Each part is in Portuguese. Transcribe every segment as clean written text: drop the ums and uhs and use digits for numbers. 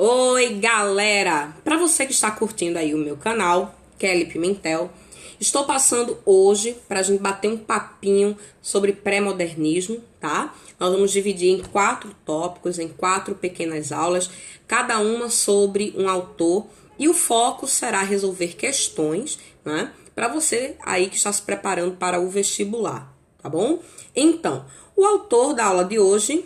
Oi, galera! Para você que está curtindo aí o meu canal, Kelly Pimentel, estou passando hoje para a gente bater um papinho sobre pré-modernismo, tá? Nós vamos dividir em 4 tópicos, em 4 pequenas aulas, cada uma sobre um autor, e o foco será resolver questões, né? Para você aí que está se preparando para o vestibular, tá bom? Então, o autor da aula de hoje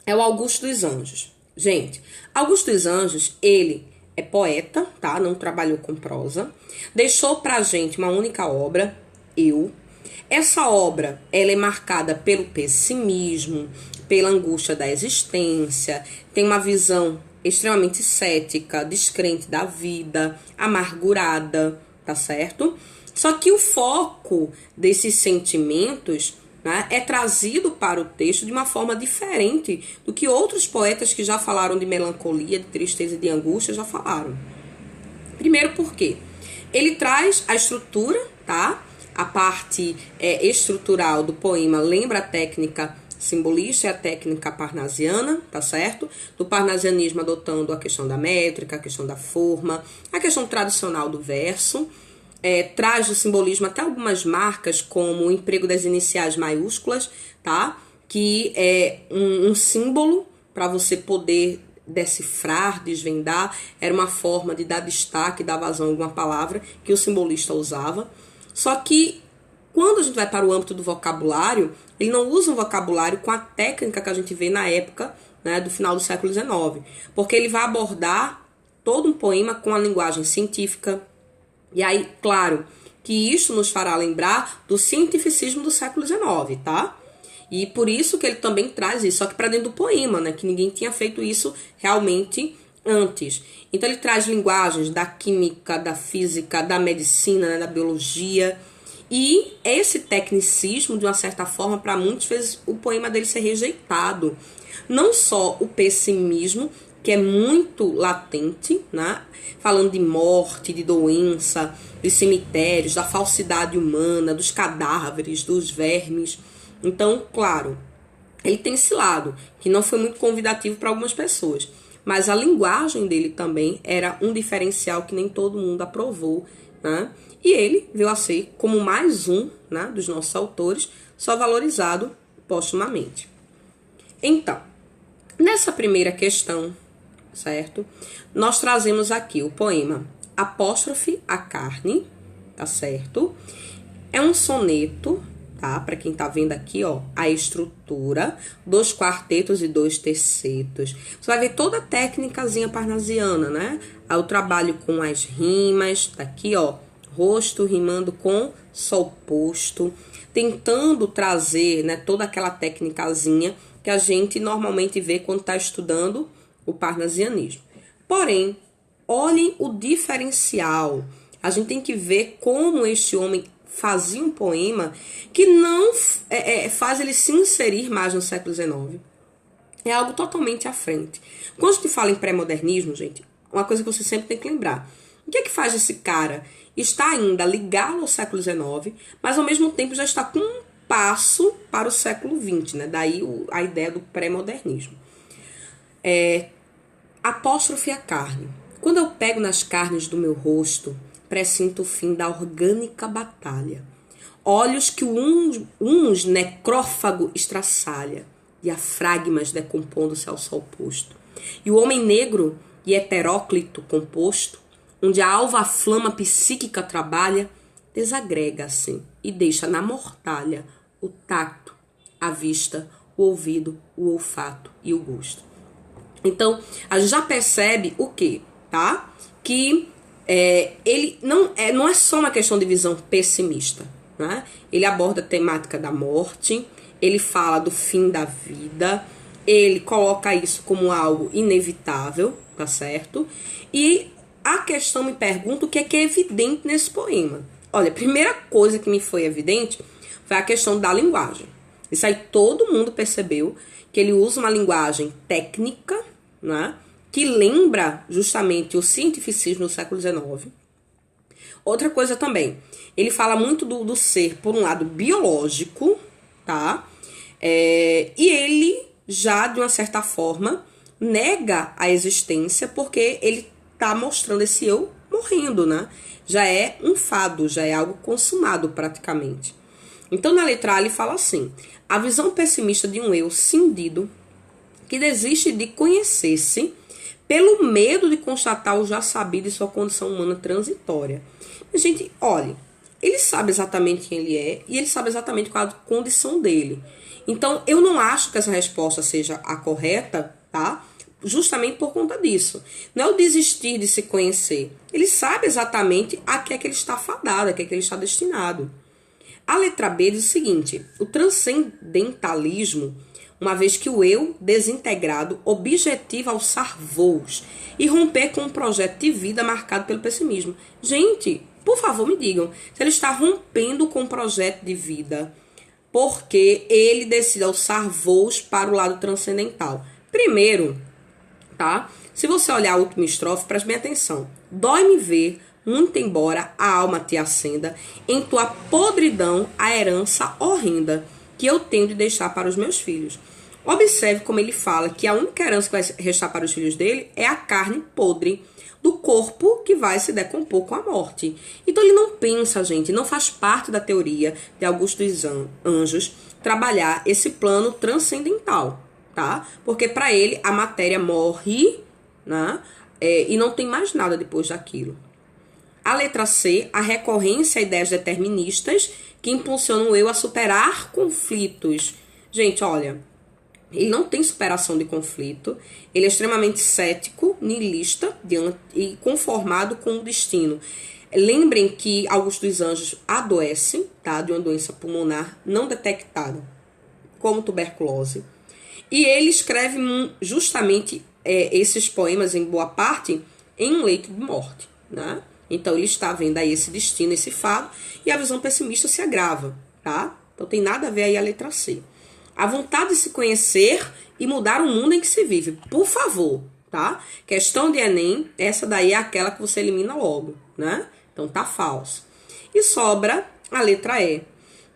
é o Augusto dos Anjos. Gente, Augusto dos Anjos, ele é poeta, tá? Não trabalhou com prosa. Deixou pra gente uma única obra, Eu. Essa obra, ela é marcada pelo pessimismo, pela angústia da existência, tem uma visão extremamente cética, descrente da vida, amargurada, tá certo? Só que o foco desses sentimentos, né, é trazido para o texto de uma forma diferente do que outros poetas que já falaram de melancolia, de tristeza e de angústia já falaram. Primeiro porque ele traz a estrutura, tá? A parte estrutural do poema lembra a técnica simbolista e a técnica parnasiana, tá certo? Do parnasianismo adotando a questão da métrica, a questão da forma, a questão tradicional do verso. Traz do simbolismo até algumas marcas, como o emprego das iniciais maiúsculas, tá? Que é um símbolo para você poder decifrar, desvendar. Era uma forma de dar destaque, dar vazão a alguma palavra que o simbolista usava. Só que quando a gente vai para o âmbito do vocabulário, ele não usa um vocabulário com a técnica que a gente vê na época, né, do final do século XIX. Porque ele vai abordar todo um poema com a linguagem científica. E aí, claro, que isso nos fará lembrar do cientificismo do século XIX, tá? E por isso que ele também traz isso, só que para dentro do poema, né? Que ninguém tinha feito isso realmente antes. Então ele traz linguagens da química, da física, da medicina, né? Da biologia. E esse tecnicismo, de uma certa forma, para muitos fez o poema dele ser rejeitado. Não só o pessimismo, que é muito latente, né? Falando de morte, de doença, dos cemitérios, da falsidade humana, dos cadáveres, dos vermes. Então, claro, ele tem esse lado, que não foi muito convidativo para algumas pessoas. Mas a linguagem dele também era um diferencial que nem todo mundo aprovou, né? E ele veio a ser como mais um, né, dos nossos autores, só valorizado postumamente. Então, nessa primeira questão, certo? Nós trazemos aqui o poema Apóstrofe à Carne, tá certo? É um soneto, tá? Para quem tá vendo aqui, ó, a estrutura, 2 quartetos e 2 tercetos. Você vai ver toda a técnicazinha parnasiana, né? Aí o trabalho com as rimas, tá aqui, ó, rosto rimando com sol posto, tentando trazer, né, toda aquela técnicazinha que a gente normalmente vê quando tá estudando o parnasianismo. Porém, olhem o diferencial. A gente tem que ver como este homem fazia um poema que não faz ele se inserir mais no século XIX. É algo totalmente à frente. Quando a gente fala em pré-modernismo, gente, uma coisa que você sempre tem que lembrar. O que é que faz esse cara estar ainda ligado ao século XIX, mas ao mesmo tempo já está com um passo para o século XX, né? Daí a ideia do pré-modernismo. Apóstrofe à carne. Quando eu pego nas carnes do meu rosto, pressinto o fim da orgânica batalha. Olhos que o humus necrófago estraçalha, diafragmas decompondo-se ao sol posto. E o homem negro e heteróclito composto, onde a alva flama psíquica trabalha, desagrega assim e deixa na mortalha o tacto, a vista, o ouvido, o olfato e o gosto. Então, a gente já percebe o quê? Tá? Que ele não é só uma questão de visão pessimista, né? Ele aborda a temática da morte, ele fala do fim da vida, ele coloca isso como algo inevitável, tá certo? E a questão me pergunta o que é evidente nesse poema. Olha, a primeira coisa que me foi evidente foi a questão da linguagem. Isso aí todo mundo percebeu, que ele usa uma linguagem técnica, né, que lembra justamente o cientificismo do século XIX. Outra coisa também, ele fala muito do ser, por um lado, biológico, tá? E ele já, de uma certa forma, nega a existência porque ele tá mostrando esse eu morrendo, né? Já é um fado, já é algo consumado praticamente. Então, na letra A, ele fala assim: a visão pessimista de um eu cindido que desiste de conhecer-se pelo medo de constatar o já sabido e sua condição humana transitória. Gente, olha, ele sabe exatamente quem ele é e ele sabe exatamente qual a condição dele. Então, eu não acho que essa resposta seja a correta, tá? Justamente por conta disso. Não é o desistir de se conhecer. Ele sabe exatamente a que é que ele está fadado, a que é que ele está destinado. A letra B diz o seguinte: o transcendentalismo, uma vez que o eu desintegrado objetiva alçar voos e romper com um projeto de vida marcado pelo pessimismo. Gente, por favor, me digam, se ele está rompendo com um projeto de vida porque ele decide alçar voos para o lado transcendental. Primeiro, tá? Se você olhar a última estrofe, preste bem atenção. Dói-me ver, muito embora a alma te acenda, em tua podridão a herança horrenda que eu tenho de deixar para os meus filhos. Observe como ele fala que a única herança que vai restar para os filhos dele é a carne podre do corpo que vai se decompor com a morte. Então ele não pensa, gente, não faz parte da teoria de Augusto dos Anjos trabalhar esse plano transcendental, tá? Porque para ele a matéria morre, né? E não tem mais nada depois daquilo. A letra C, a recorrência a ideias deterministas que impulsionam o eu a superar conflitos. Gente, olha, ele não tem superação de conflito, ele é extremamente cético, niilista e conformado com o destino. Lembrem que Augusto dos Anjos adoece, tá, de uma doença pulmonar não detectada, como tuberculose. E ele escreve justamente esses poemas, em boa parte, em um leito de morte, né? Então, ele está vendo aí esse destino, esse fado, e a visão pessimista se agrava, tá? Então, tem nada a ver aí a letra C. A vontade de se conhecer e mudar o mundo em que se vive. Por favor, tá? Questão de Enem, essa daí é aquela que você elimina logo, né? Então, tá falso. E sobra a letra E,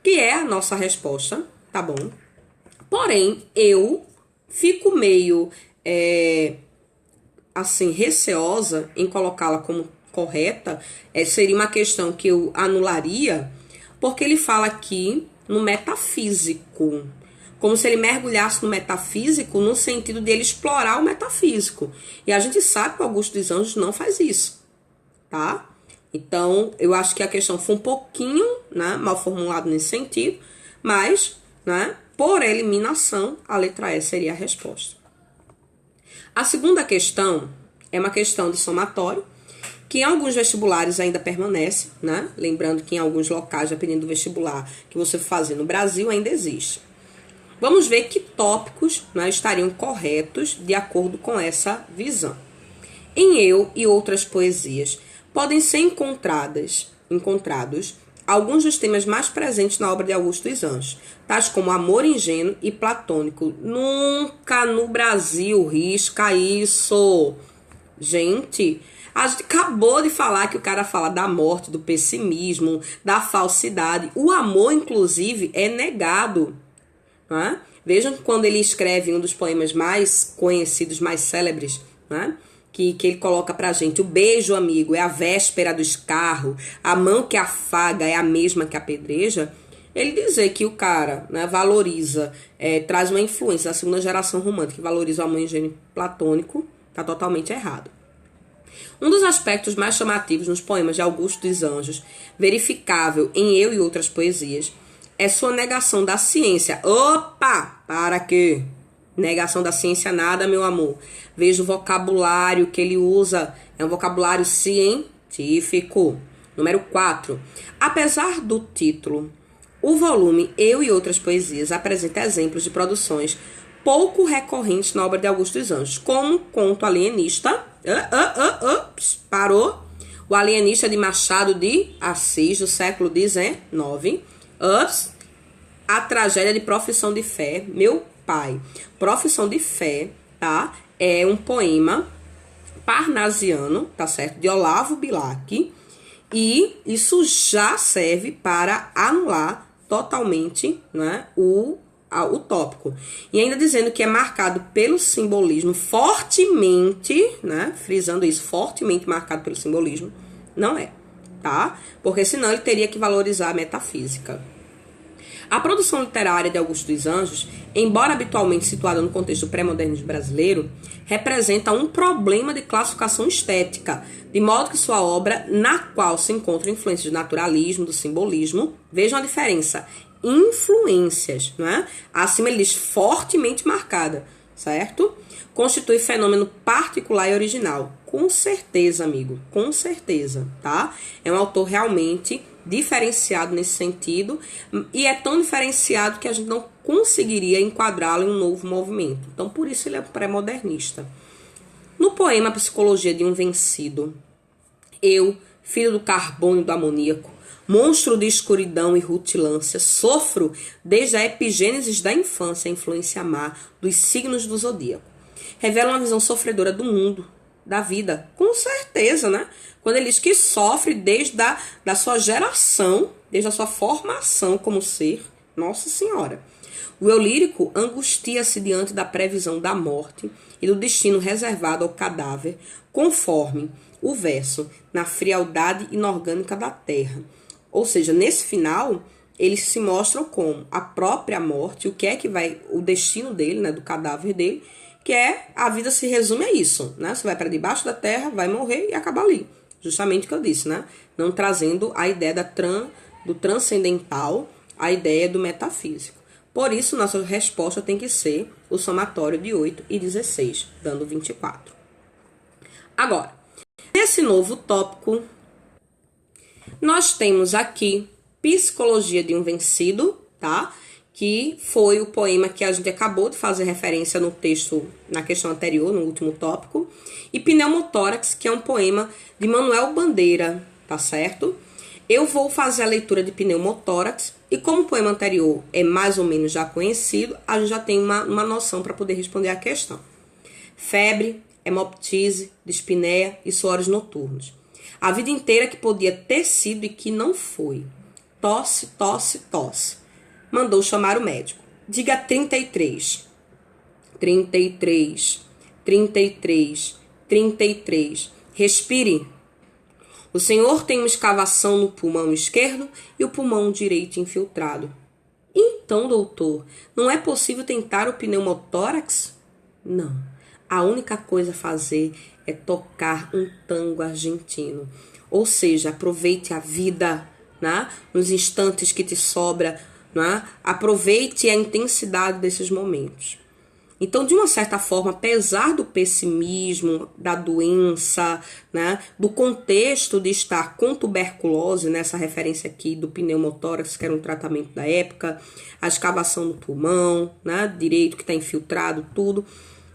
que é a nossa resposta, tá bom? Porém, eu fico meio, assim, receosa em colocá-la como correta. Seria uma questão que eu anularia, porque ele fala aqui no metafísico, como se ele mergulhasse no metafísico no sentido de ele explorar o metafísico. E a gente sabe que o Augusto dos Anjos não faz isso, tá? Então, eu acho que a questão foi um pouquinho, né, mal formulada nesse sentido, mas, né, por eliminação, a letra E seria a resposta. A segunda questão é uma questão de somatório, que em alguns vestibulares ainda permanece, né? Lembrando que em alguns locais, dependendo do vestibular que você for fazer no Brasil, ainda existe. Vamos ver que tópicos, né, estariam corretos de acordo com essa visão. Em Eu e Outras Poesias, podem ser encontrados alguns dos temas mais presentes na obra de Augusto dos Anjos, tais como amor ingênuo e platônico. Nunca no Brasil risca isso. Gente, a gente acabou de falar que o cara fala da morte, do pessimismo, da falsidade. O amor, inclusive, é negado. Né? Vejam que quando ele escreve um dos poemas mais conhecidos, mais célebres, né? que ele coloca pra gente: o beijo, amigo, é a véspera do escarro, a mão que afaga é a mesma que apedreja. Ele dizer que o cara, né, valoriza, traz uma influência da segunda geração romântica que valoriza o amor ingênuo platônico, tá totalmente errado. Um dos aspectos mais chamativos nos poemas de Augusto dos Anjos, verificável em Eu e Outras Poesias, é sua negação da ciência. Opa! Para quê? Negação da ciência nada, meu amor. Veja o vocabulário que ele usa. É um vocabulário científico. Número 4. Apesar do título, o volume Eu e Outras Poesias apresenta exemplos de produções pouco recorrentes na obra de Augusto dos Anjos, como Conto Alienista. Parou. O Alienista de Machado de Assis, do século XIX. A Tragédia de Profissão de Fé, meu pai. Profissão de Fé, tá? É um poema parnasiano, tá certo? De Olavo Bilac. E isso já serve para anular totalmente, né, o tópico. E ainda dizendo que é marcado pelo simbolismo fortemente, né? Frisando isso, fortemente marcado pelo simbolismo. Não é, tá? Porque senão ele teria que valorizar a metafísica. A produção literária de Augusto dos Anjos, embora habitualmente situada no contexto pré-modernismo brasileiro, representa um problema de classificação estética, de modo que sua obra, na qual se encontram influências do naturalismo, do simbolismo, vejam a diferença, influências, né? Acima ele diz fortemente marcada, certo? Constitui fenômeno particular e original. Com certeza, amigo, com certeza, tá? É um autor realmente diferenciado nesse sentido, e é tão diferenciado que a gente não conseguiria enquadrá-lo em um novo movimento. Então, por isso ele é pré-modernista. No poema Psicologia de um Vencido, eu, filho do carbono e do amoníaco, monstro de escuridão e rutilância, sofro desde a epigênese da infância a influência má dos signos do zodíaco. Revela uma visão sofredora do mundo, da vida, com certeza, né? Quando ele diz que sofre desde da sua geração, desde a sua formação como ser, Nossa Senhora. O eu lírico angustia-se diante da previsão da morte e do destino reservado ao cadáver, conforme o verso, na frialdade inorgânica da terra. Ou seja, nesse final, eles se mostram como a própria morte, o que é que vai, o destino dele, né, do cadáver dele, que é, a vida se resume a isso, né? Você vai para debaixo da terra, vai morrer e acaba ali. Justamente o que eu disse, né? Não trazendo a ideia do transcendental, a ideia do metafísico. Por isso, nossa resposta tem que ser o somatório de 8 e 16, dando 24. Agora, nesse novo tópico, nós temos aqui Psicologia de um Vencido, tá? Que foi o poema que a gente acabou de fazer referência no texto, na questão anterior, no último tópico. E Pneumotórax, que é um poema de Manuel Bandeira, tá certo? Eu vou fazer a leitura de Pneumotórax, e como o poema anterior é mais ou menos já conhecido, a gente já tem uma noção para poder responder a questão. Febre, hemoptise, dispneia e suores noturnos. A vida inteira que podia ter sido e que não foi. Tosse, tosse, tosse. Mandou chamar o médico. Diga 33. 33. 33. 33. Respire. O senhor tem uma escavação no pulmão esquerdo e o pulmão direito infiltrado. Então, doutor, não é possível tentar o pneumotórax? Não. A única coisa a fazer é tocar um tango argentino. Ou seja, aproveite a vida, né? Nos instantes que te sobra, né? Aproveite a intensidade desses momentos. Então, de uma certa forma, apesar do pessimismo, da doença, né, do contexto de estar com tuberculose, nessa referência aqui do pneumotórax, que era um tratamento da época, a escavação no pulmão, né, direito que está infiltrado, tudo,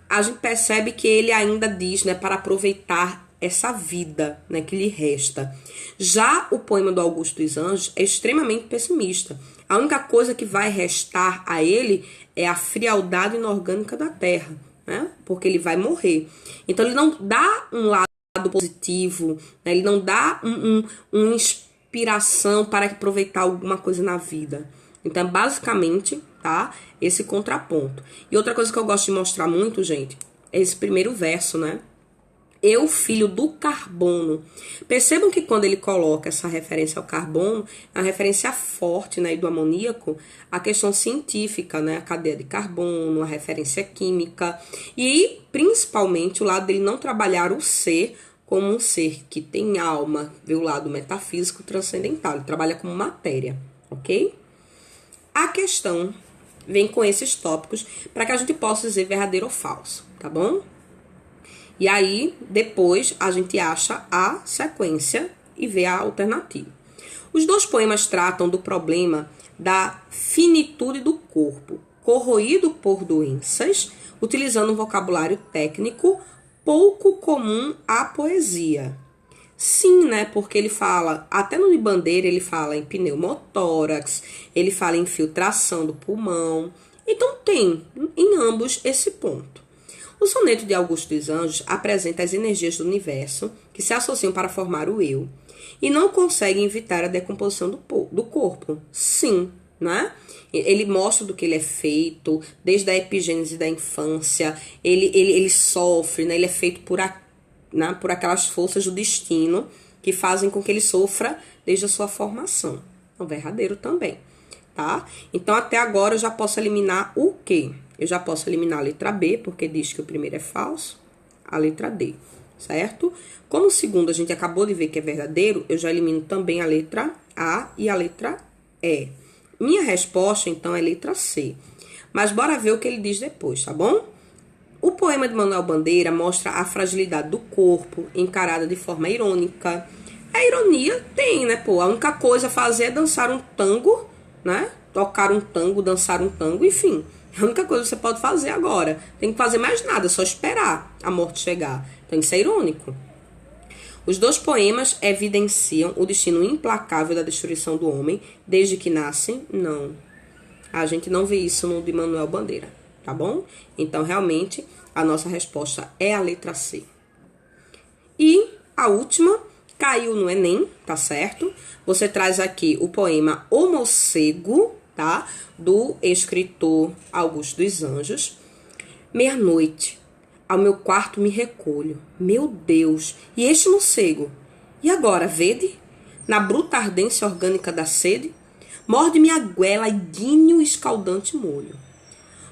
a gente percebe que ele ainda diz, né, para aproveitar essa vida, né, que lhe resta. Já o poema do Augusto dos Anjos é extremamente pessimista. A única coisa que vai restar a ele é a frialdade inorgânica da terra, né? Porque ele vai morrer. Então ele não dá um lado positivo, né? Ele não dá uma inspiração para aproveitar alguma coisa na vida. Então, basicamente, tá? Esse contraponto. E outra coisa que eu gosto de mostrar muito, gente, é esse primeiro verso, né? Eu, filho do carbono. Percebam que quando ele coloca essa referência ao carbono, é uma referência forte, né, e do amoníaco, a questão científica, né, a cadeia de carbono, a referência química, e principalmente o lado dele não trabalhar o ser como um ser que tem alma, vê o lado metafísico transcendental, ele trabalha como matéria, ok? A questão vem com esses tópicos para que a gente possa dizer verdadeiro ou falso, tá bom? E aí, depois, a gente acha a sequência e vê a alternativa. Os dois poemas tratam do problema da finitude do corpo, corroído por doenças, utilizando um vocabulário técnico pouco comum à poesia. Sim, né? Porque ele fala, até no de Bandeira, ele fala em pneumotórax, ele fala em infiltração do pulmão. Então, tem em ambos esse ponto. O soneto de Augusto dos Anjos apresenta as energias do universo que se associam para formar o eu e não conseguem evitar a decomposição do corpo. Sim, né? Ele mostra do que ele é feito, desde a epigênese da infância, ele sofre, né? Ele é feito por aquelas forças do destino que fazem com que ele sofra desde a sua formação. É um verdadeiro também, tá? Então, até agora, eu já posso eliminar o quê? Eu já posso eliminar a letra B, porque diz que o primeiro é falso, a letra D, certo? Como o segundo a gente acabou de ver que é verdadeiro, eu já elimino também a letra A e a letra E. Minha resposta, então, é letra C. Mas bora ver o que ele diz depois, tá bom? O poema de Manuel Bandeira mostra a fragilidade do corpo, encarada de forma irônica. A ironia tem, né, pô? A única coisa a fazer é dançar um tango, né? Tocar um tango, dançar um tango, enfim. É a única coisa que você pode fazer agora. Tem que fazer mais nada, só esperar a morte chegar. Tem que ser irônico. Os dois poemas evidenciam o destino implacável da destruição do homem desde que nasce? Não. A gente não vê isso no de Manuel Bandeira, tá bom? Então, realmente, a nossa resposta é a letra C. E a última, caiu no Enem, tá certo? Você traz aqui o poema O Mocego, tá? Do escritor Augusto dos Anjos. Meia-noite. Ao meu quarto me recolho. Meu Deus! E este morcego? E agora, vede? Na bruta ardência orgânica da sede, morde-me a goela e guine o escaldante molho.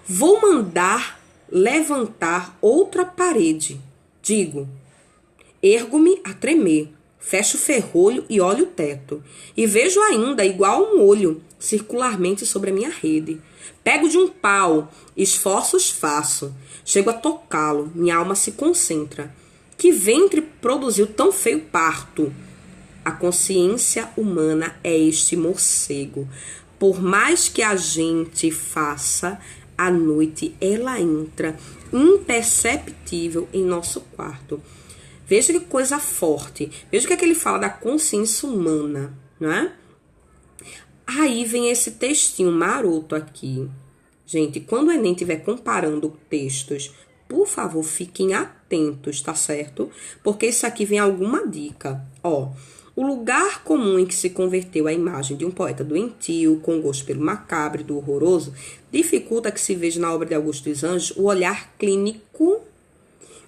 Vou mandar levantar outra parede. Digo, ergo-me a tremer, fecho o ferrolho e olho o teto. E vejo ainda, igual um olho, circularmente sobre a minha rede. Pego de um pau, esforços faço. Chego a tocá-lo, minha alma se concentra. Que ventre produziu tão feio parto? A consciência humana é este morcego. Por mais que a gente faça, à noite ela entra, imperceptível, em nosso quarto. Veja que coisa forte. Veja o que é que ele fala da consciência humana, não é? Aí vem esse textinho maroto aqui. Gente, quando o Enem estiver comparando textos, por favor, fiquem atentos, tá certo? Porque isso aqui vem alguma dica. Ó, o lugar comum em que se converteu a imagem de um poeta doentio, com gosto pelo macabro e do horroroso, dificulta que se veja na obra de Augusto dos Anjos o olhar clínico,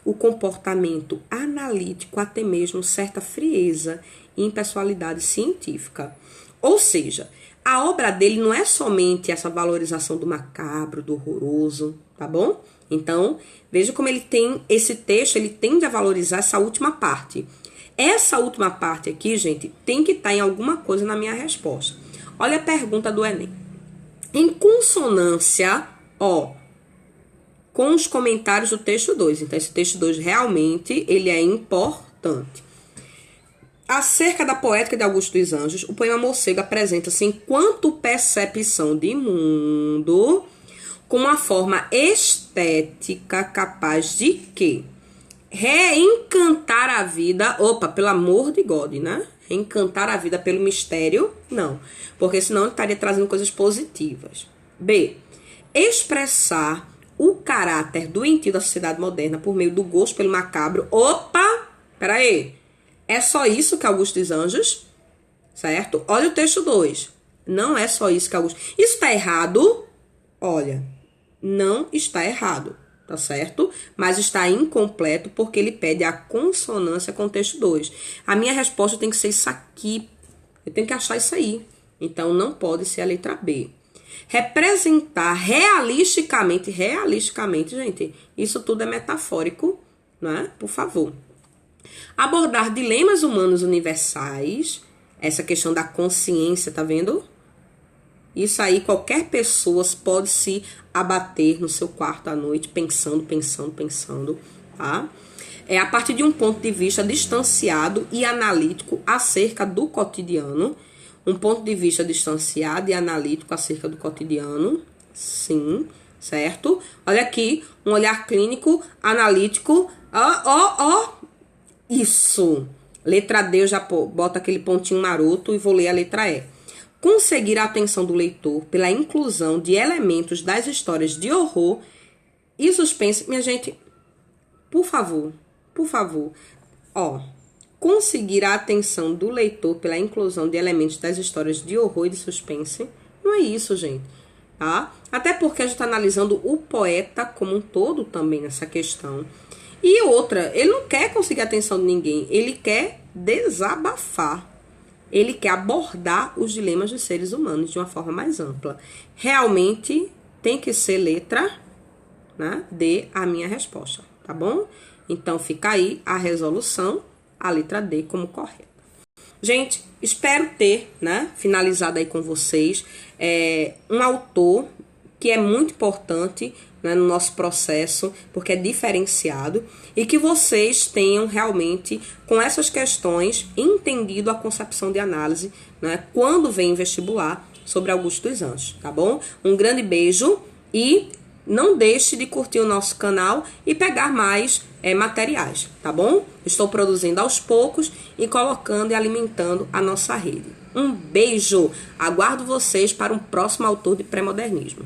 o comportamento analítico, até mesmo certa frieza e impessoalidade científica. Ou seja, a obra dele não é somente essa valorização do macabro, do horroroso, tá bom? Então, veja como ele tem esse texto, ele tende a valorizar essa última parte. Essa última parte aqui, gente, tem que estar em alguma coisa na minha resposta. Olha a pergunta do Enem. Em consonância, ó, com os comentários do texto 2. Então, esse texto 2 realmente, ele é importante. Acerca da poética de Augusto dos Anjos, o poema Morcego apresenta-se enquanto percepção de mundo com uma forma estética capaz de quê? Reencantar a vida, opa, pelo amor de God, né? Reencantar a vida pelo mistério, não, porque senão ele estaria trazendo coisas positivas. B, expressar o caráter doentio da sociedade moderna por meio do gosto pelo macabro. Opa, peraí. É só isso que Augusto dos Anjos, certo? Olha o texto 2. Não é só isso que Augusto... Isso está errado? Olha, não está errado, tá certo? Mas está incompleto porque ele pede a consonância com o texto 2. A minha resposta tem que ser isso aqui. Eu tenho que achar isso aí. Então, não pode ser a letra B. Representar realisticamente, gente, isso tudo é metafórico, né? Por favor. Abordar dilemas humanos universais, essa questão da consciência, tá vendo? Isso aí, qualquer pessoa pode se abater no seu quarto à noite, pensando, tá? É a partir de um ponto de vista distanciado e analítico acerca do cotidiano. Um ponto de vista distanciado e analítico acerca do cotidiano, sim, certo? Olha aqui, um olhar clínico, analítico, isso. Letra D, eu já boto aquele pontinho maroto e vou ler a letra E. Conseguir a atenção do leitor pela inclusão de elementos das histórias de horror e suspense. Minha gente, por favor, ó, conseguir a atenção do leitor pela inclusão de elementos das histórias de horror e de suspense. Não é isso, gente. Tá? Até porque a gente está analisando o poeta como um todo também nessa questão. E outra, ele não quer conseguir a atenção de ninguém, ele quer desabafar. Ele quer abordar os dilemas dos seres humanos de uma forma mais ampla. Realmente tem que ser letra, né, D, a minha resposta, tá bom? Então fica aí a resolução, a letra D como correta. Gente, espero ter, né, finalizado aí com vocês um autor que é muito importante, né, no nosso processo, porque é diferenciado, e que vocês tenham realmente, com essas questões, entendido a concepção de análise, né, quando vem em vestibular, sobre Augusto dos Anjos, tá bom? Um grande beijo e não deixe de curtir o nosso canal e pegar mais materiais, tá bom? Estou produzindo aos poucos e colocando e alimentando a nossa rede. Um beijo! Aguardo vocês para um próximo autor de pré-modernismo.